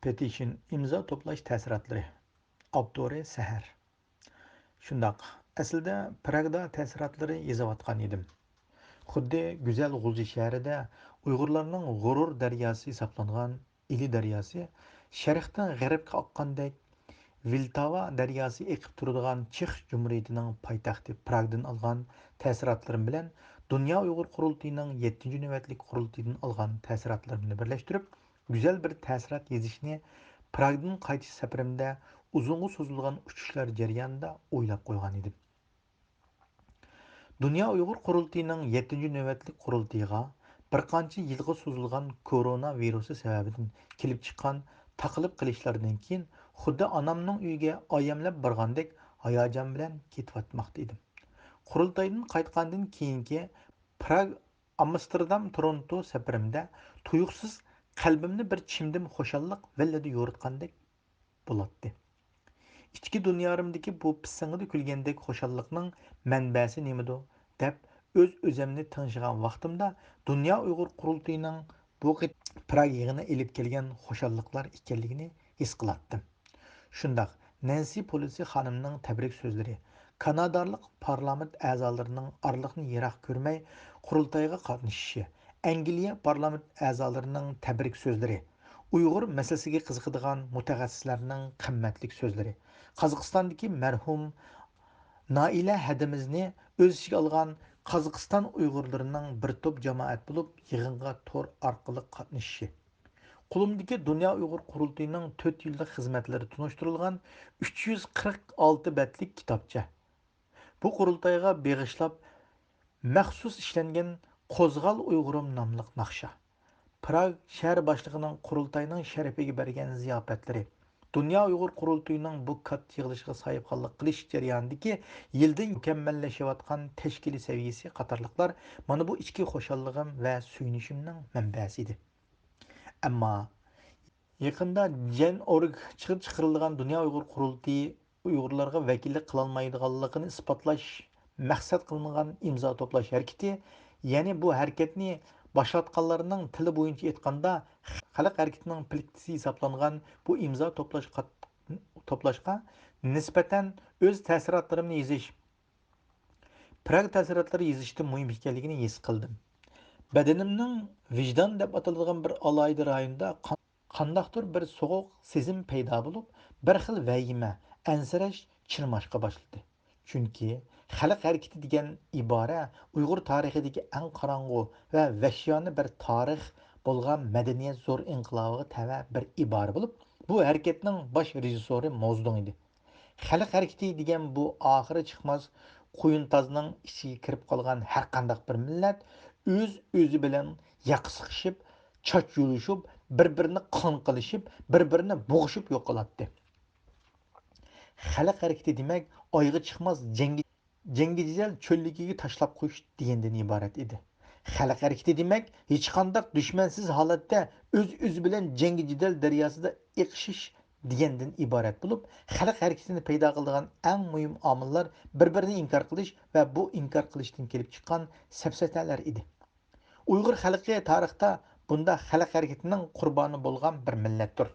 Petition imzo to'plash ta'siriyotlari. Avtori Sahar. Shundoq. Aslida Pragda ta'siriyotlari yozayotgan edim. Xuddi go'zal G'ulji shahrida Uyg'urlarning g'urur daryosi hisoblangan Ili daryosi sharqdan g'arbga oqqandek Viltava daryosi eqib turadigan Chex Cumhuriyetining poytaxti Pragdan olgan ta'sirotlarim bilan Dünya Uyg'ur qurultiyining 7-ci navbatlik qurultiyidan olgan ta'sirotlarimni birlashtirib, go'zal bir ta'sirot yozishni Pragdan qaytish safarimda uzunga so'zilgan uchishlar jarayonida o'ylab qo'ygan edim. Dünya Uyg'ur qurultiyining 7-ci navbatlik qurultiyiga bir qancha yilga so'zilgan koronavirusi sababidan kelib chiqqan taqilib qilishlardan keyin xuddi onamning uyiga oyamlab borgandek hayajon bilan ketyapmoqda edim. Qurultaydan qaytgandan keyingi Prag, Amsterdam, Toronto safarimda tuyuqsiz qalbimni bir chimdim xo'shallik villada yo'ritgandek bo'ladi. İçki dünyarımdaki bu pissingida kulgandek xo'shallikning manbasi nimadu deb o'z-o'zimni tinchigan vaqtimda Dünya Uyg'ur qurultiyining bu Prag yig'ini elib kelgan xo'shalliklar ekanligini his qilatdim. Shundaq Nancy Pelosi xonimning tabrik so'zlari, Kanadalik parlament a'zolarining orliqni yiroq ko'rmay qurultayga qatnashishi, Angliya parlament a'zolarining tabrik so'zlari, Uyg'ur masalasiga qiziqadigan mutaxassislarning qimmatli so'zlari, Qozog'istondagi marhum Naila hadimizni o'z ichiga olgan Qozog'iston Uyg'urlarining bir to'p jamoat bo'lib yig'inga tor orqali qatnashishi. Qo'limdagi Dünya Uyg'ur qurultiyining 4 yillik xizmatlari tunishtirilgan 346 betlik kitobcha. Bu qurultayga beg'ishlab maxsus ishlangan Qo'zg'al Uyg'urim nomli naqsha. Prag shahar boshlig'ining qurultayning sharafiga bergan ziyofatlari, Dünya Uyg'ur qurultayining bu katta yig'ilishiga sohibxonlik qilish jarayonidagi yildan mukammallashayotgan tashkiliy saviyasi qatorliqlar mana bu ichki xo'shalligim va suyunishimning manbasi edi. Ammo yaqinda Jan.org chiqarilgan Dünya Uyg'ur qurultayi Uyg'urlarga vakillik qilolmaydiganligini isbotlash maqsad qilingan imzo to'plash harakati, ya'ni bu harakatni başlatqanlarının tili bo'yicha aytganda xalq harakatining pilktisi hisoblangan bu imzo to'plashga nisbatan o'z ta'sirotlarimni yozish, Prag ta'sirotlari yozishda muhim ekanligini his qildim. Badanimning vijdon deb ataladigan bir alayda rayonda qandaqdir bir so'g'uq sezim paydo bo'lib, bir xil vahima, ansirash chirmashqa boshladi. Chunki xalq harakati degan ibora Uyg'ur tarixidagi eng qorong'u va vahshiyona bir tarix bo'lgan madaniyat zo'r inqilobiga tava bir ibora bo'lib, bu harakatning bosh rejissyori Mozdon edi. Xalq harakati degan bu oxiri chiqmas quyuntazning ichiga kirib qolgan har qanday bir millat o'z-o'zi bilan yaqsiqishib, choch yulishib, bir-birini qon qilishib, bir-birini bo'g'ishib yo'q qiladi. Xalq harakati demak oyga chiqmas jangi jidal cho'lligiga tashlab qo'yish degandan iborat edi. Xalq harakati demak hech qanday dushmansiz holatda o'z-o'zi bilan jangi jidal daryosida iqishish degandan iborat bo'lib, xalq harakatini paydo qiladigan eng muhim omillar bir-birini inkor qilish va bu inkor qilishdan kelib chiqqan safsatalar edi. Uyg'ur xalqi tarixda bunda xalq harakatining qurboni bo'lgan bir millatdir.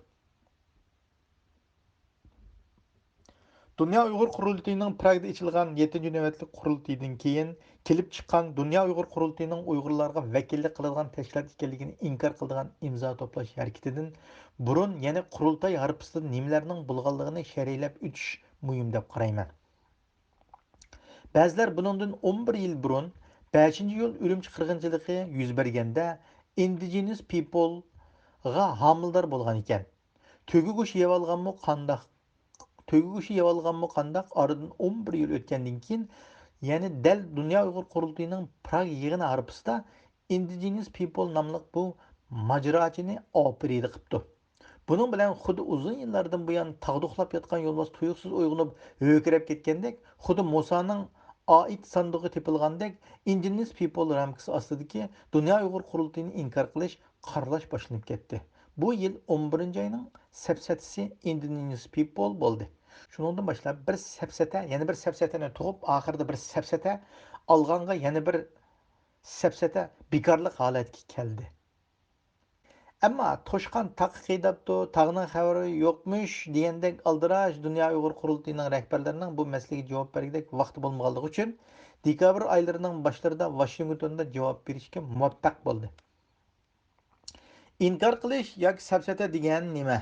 Dünya Uyghur Qurultayı'nın Prag'da içilgan 7. növbetlik qurultaydan keyin kelib chiqqan Dünya Uyghur Qurultayı'nın Uyg'urlarga vakillik qiladigan tashkilot ekanligini inkor qiladigan imzo to'plash harakatidan burun yana qurultay harpisida nimalarning bo'lganligini sharhlab o'tish muhim deb qarayman. Ba'zilar buningdan 11 yil burun 5-yo'l Urumchi qirg'inchiligi yuz berganda indigenous people ga homildor bo'lgan ekan. Tug'ush yevolganmi qandoq Tug'ushi yevolganmi qandaq oradan 11 yil o'tgandan keyin ya'ni dal Dünya Uyg'ur qurultayining Prag yig'ini harpisida indigenous people nomli bu majrochini operida qilibdi. Buning bilan xuddi uzun yillardan buyon tag'duqlab yotgan yo'lbars tuyuqsiz uyg'onib ho'kirab ketgandek, xuddi Musaning oid sandig'i tepilgandek indigenous people ramkasi ostidagi Dünya Uyg'ur qurultayini inkor qilish qaralash boshlanib ketdi. Bu yil 11-oyning safsatasi indigenous people bo'ldi. Shuningdan boshlab bir safsata, yana bir safsatani tug'ib, oxirida bir safsata olganga yana bir safsata bekorlik holatga keldi. Ammo to'shqon taqi qiydabdi, tag'ning xabari yo'qmish degandek aldirash Dunyo Uyg'ur qurultiyining rahbarlarining bu masalaga javob bergidek vaqti bo'lmaganligi uchun dekabr oylarining boshlarida Vashingtonda javob berishga muvaffaq bo'ldi. İnkar qilish yoki safsata degan nima?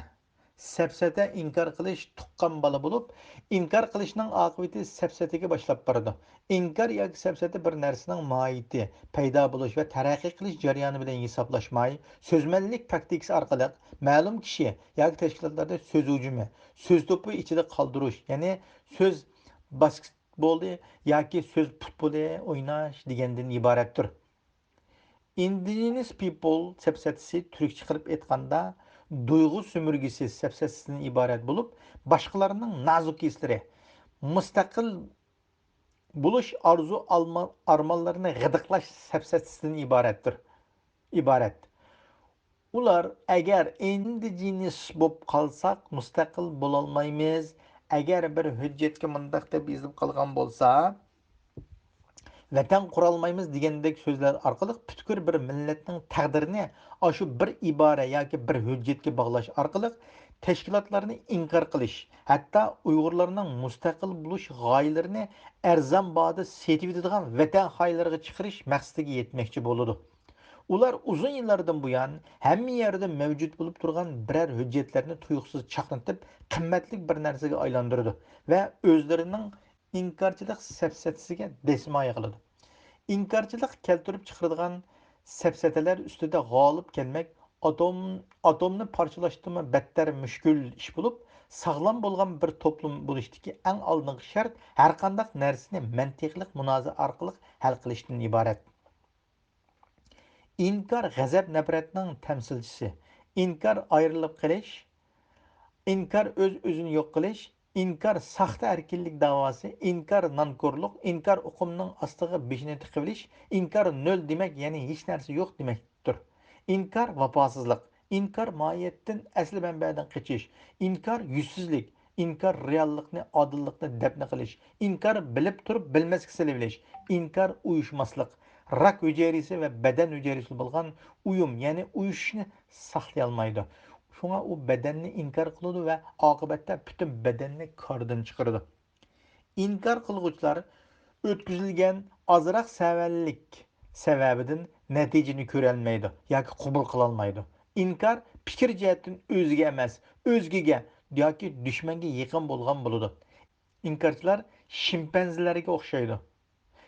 Safsata inkor qilish tuqqan bola bo'lib, inkor qilishning oqibati safsataga boshlab boradi. Inkor yoki safsata bir narsaning mohiyati, paydo bo'lish va taraqqiy qilish jarayoni bilan hisoblashmay, so'zmanlik taktikasi orqali ma'lum kishi yoki tashkilotlarda so'z hujumi, so'z to'pi ichida qoldirish, ya'ni so'z basketboli yoki so'z futboli o'ynash degandan iboratdir. Indigenous people sepsatisi Türkçe qilib aytganda duygu sömürgesi sepsatisidan iborat bo'lib, boshqalarning nazik hislari, mustaqil bo'lish arzu armonlarini g'idiqlash sepsatisidan iborat. Ular agar indigenous bo'lib qolsak, mustaqil bo'lolmaymiz. Agar bir hujjatga mundaq deb yozilib qolgan bo'lsa, vatan qurolmaymiz degandek so'zlar orqali butkul bir millatning taqdirini shu bir ibora yoki bir hujjatga bog'lash orqali tashkilotlarni inkor qilish, hatto Uyg'urlarning mustaqil bo'lish g'oyalarini arzon bahoda setib yetadigan vatan xoyilariga chiqarish maqsadiga yetmoqchi bo'ladi. Ular uzun yillardan buyon hamma yerda mavjud bo'lib turgan biror hujjatlarni tuyuqsiz chaqnatib, qimmatli bir narsaga aylantirdi va o'zlarining inkorchilik safsatasiga desmoya qiladi. İnkarcılık keltirib chiqaradigan safsatalar ustida g'olib kelmak atomni parchalashdimi battar mushkul ish bo'lib, sog'lom bo'lgan bir to'plum bo'lishdagi eng oldingi shart har qanday narsani mantiqli munozara orqali hal qilishdan iborat. İnkar g'azab nafratning tamsilchisi. İnkar ayrilib qilish, inkar o'z-o'zini yo'q qilish, inkar saxta erkinlik davosi, inkar nankorluq, inkar uqumning ostiga beshini tiqib olish, inkar nol demak, ya'ni hech narsa yo'q demakdir. İnkar vafosizlik, inkar mohiyatdan asli manbadan qochish, inkar yuzsizlik, inkar reallikni, odillikni dafna qilish, inkar bilib turib bilmasga silib olish, inkar uyushmaslik, rak hujayrasi va badan hujayrasi bo'lgan uyum, ya'ni uyushishni saqlay olmaydi. Şuna o bedenini inkar qiladi va oqibatda butun bedenni kordan chiqaradi. İnkar qilguvchilar o'tkazilgan ozroq savallik sababidan natijani ko'rolmaydi yoki qabul qilolmaydi. İnkar fikr jihatdan o'ziga emas, o'zgaga yoki dushmanga yaqin bo'lgan bo'ladi. İnkarchilar shimpanzelarga o'xshaydi.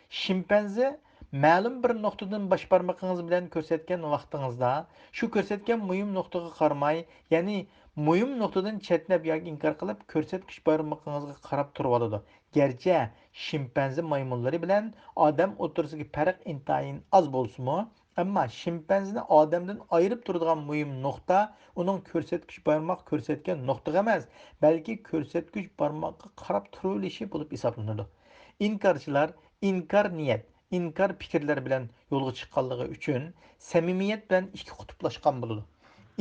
Şimpanze ma'lum bir nuqtadan bosh barmog'ingiz bilan ko'rsatgan vaqtingizda shu ko'rsatgan muhim nuqtaga qaramay, ya'ni muhim nuqtadan chetnab yoki inkor qilib ko'rsatkich barmog'ingizga qarab turib oladi. Garchi shimpanze maymunlari bilan odam o'rtasidagi farq intayin oz bo'lsa-mu, ammo shimpanzeni odamdan ayirib turadigan muhim nuqta uning ko'rsatkich barmoq ko'rsatgan nuqta emas, balki ko'rsatkich barmoqqa qarab turilishi bo'lib hisoblanadi. İnkarchilar inkar niyat, inkar fikrlar bilan yo'lga chiqqanligi uchun samimiyat bilan ikki qutblashgan bo'ladi.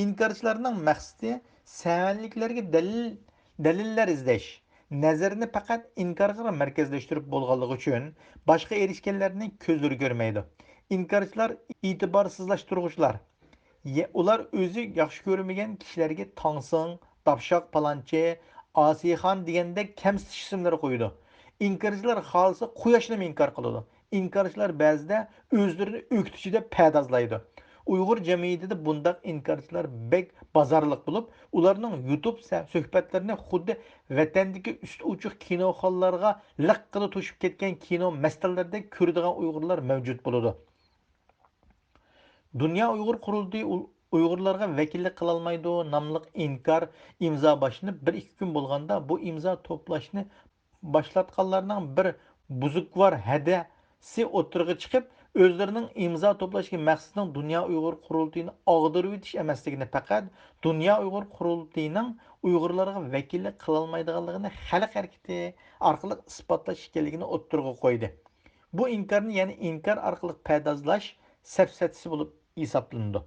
İnkarchilarning maqsadi savalliklarga dalillar izlash, nazarini faqat inkorga markazlashtirib bo'lganligi uchun boshqa erishganlarni ko'zlari ko'rmaydi. İnkarchilar e'tiborsizlashtiruvchilar. Ular o'zi yaxshi ko'rmagan kishilarga Tongsin, Dapshaq palonchi, Osiyxon degandek kamsitish ismlari qo'ydi. İnkarcılar xalsa quyoshni inkor qiladi. İnkarchilar ba'zida o'zlarini o'qituvchida pardozlaydi. Uyg'ur jamiyatida bundaq inkarchilar bek bozorliq bo'lib, ularning YouTube suhbatlarini xuddi vatandagi usti uchuq kinoxonlarga liqqina to'shib ketgan kino mastallarda ko'radigan Uyg'urlar mavjud bo'ladi. Dünya Uyghur Kurulduğu Uygurlarga vekillik kılalmaydı namlıq inkar imza başlanıp bir iki gün bulganda bu imza toplaşını başlatkanlarının bir buzuk var hedesi oturga çıkıp özlerinin imza toplaşki məqsədinin Dünya Uyghur Kurulduğunu ağdırıb etiş emasligini faqat Dünya Uyghur Kurulduğunun Uygurlarga vekillik kılalmaydıganlığını xalq hareketi arqılıq ispatlaş ekanligini oturga qoydu. Bu inkarni yani inkar arqılıq pədazlaş səfsətisi bo'lib hisoblanadi.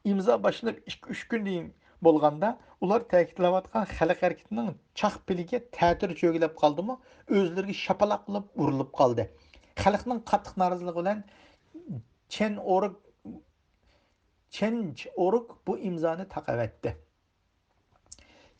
İmza başlanıp 2-3 gün deyin bo'lganda ular ta'kidlayotgan xalq harakatining chaq piliga ta'tir cho'gilab qoldimi, o'zlariga shapaloq qilib urilib qoldi. Xalqning qattiq noroziligi bilan Chen O'rik Çenç Oruk bu imzanı taqib etdi.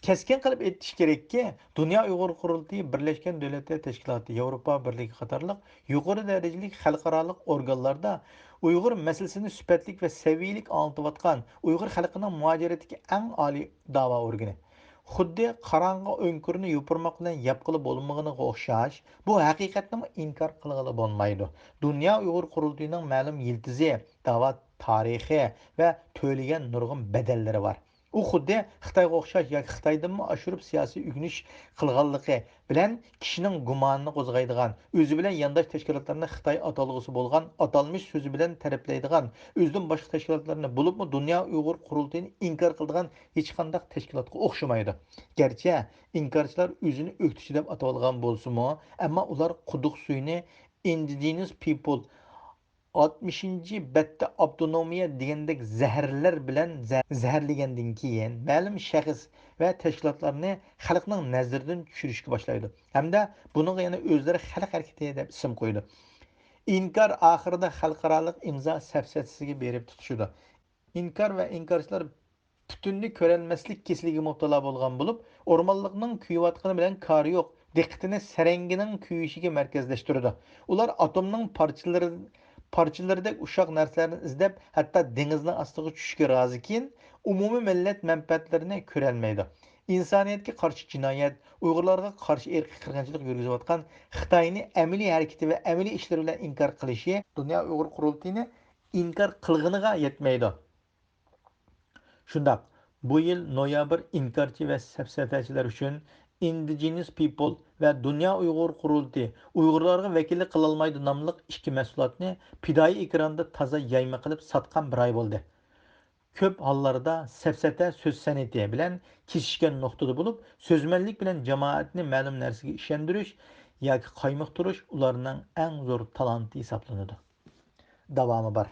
Keskin qilib aytish kerakki, Dunyo Uyg'ur qurultiyi Birlashgan Davlatlar Tashkiloti, Yevropa Birligi qatorliq yuqori darajali xalqaro organlarda Uyg'ur masalasini sifatlik va saviylik anlatayotgan Uyg'ur xalqining muajiratdagi eng oliy da'vo organi. Xuddi qarang'i o'nkurni yupurmoq bilan yapqili bo'lmaganiga o'xshash, bu haqiqatni inkor qilg'ili bo'lmaydi. Dunyo Uyg'ur qurultiyining ma'lum yildizi, da'vo tarixi va to'lagan nurg'un badallari bor. U xuddi Xitoyga o'xshash yoki Xitoydanmi oshirib siyosiy ugunish qilganligi bilan kishining gumonini qo'zg'aydigan, o'zi bilan yandosh tashkilotlarni Xitoy atalg'usi bo'lgan atalmish so'zi bilan ta'riflaydigan, o'zidan boshqa tashkilotlarni bo'libmi Dunyo Uyg'ur qurultayini inkor qiladigan hech qanday tashkilotga o'xshamaydi. Garchi inkorchilar o'zini o'qituvchi deb atalgan bo'lsa-mu, ammo ular quduq suyini indigenous people 60. Bette avtonomiya degandek zaharlar bilan zaharlagandan keyin ma'lum shaxs va tashkilotlarni xalqning nazaridan tushirishga boshlaydi hamda buniga yana o'zlari xalq harakati deb ism qo'ydi. İnkar oxirida xalqaro imzo safsatasiga berib tutishdi. İnkar va inkorchilar butunni ko'rolmaslik kasaliga mubtalo bo'lgan bo'lib, o'rmonliqning kuyayotgani bilan kori yo'q. Diqqatini sarangining kuyishiga markazlashtirdi. Ular atomning parchalaridek ushoq narsalarni izlab, hatto dengizning ostiga tushishga rozikin, umumiy millat manfaatlarini ko'rolmaydi. İnsoniyatga qarshi jinoyat, Uyg'urlarga qarshi irqiy qirg'inchilik yurgizayotgan Xitoyni amaliy harakati va amaliy ishlari bilan inkor qilishi Dunyo Uyg'ur qurultayini inkor qilg'iniga yetmaydi. Shundaq, bu yil noyabr inkorchi va safsatachilar uchun Indigenous People va Dunyo Uyg'ur qurulti Uyg'urlarga vakillik qilolmaydi nomli ikki mahsulotni fidoyi ekranda toza yayma qilib sotgan bir oy bo'ldi. Ko'p hollarda safsata so'z san'ati bilan kesishgan nuqtada bo'lib, so'zmanlik bilan jamoatni ma'lum narsaga ishontirish yoki qaymoqtirish ularning eng zo'r talanti hisoblanadi. Davomi bor.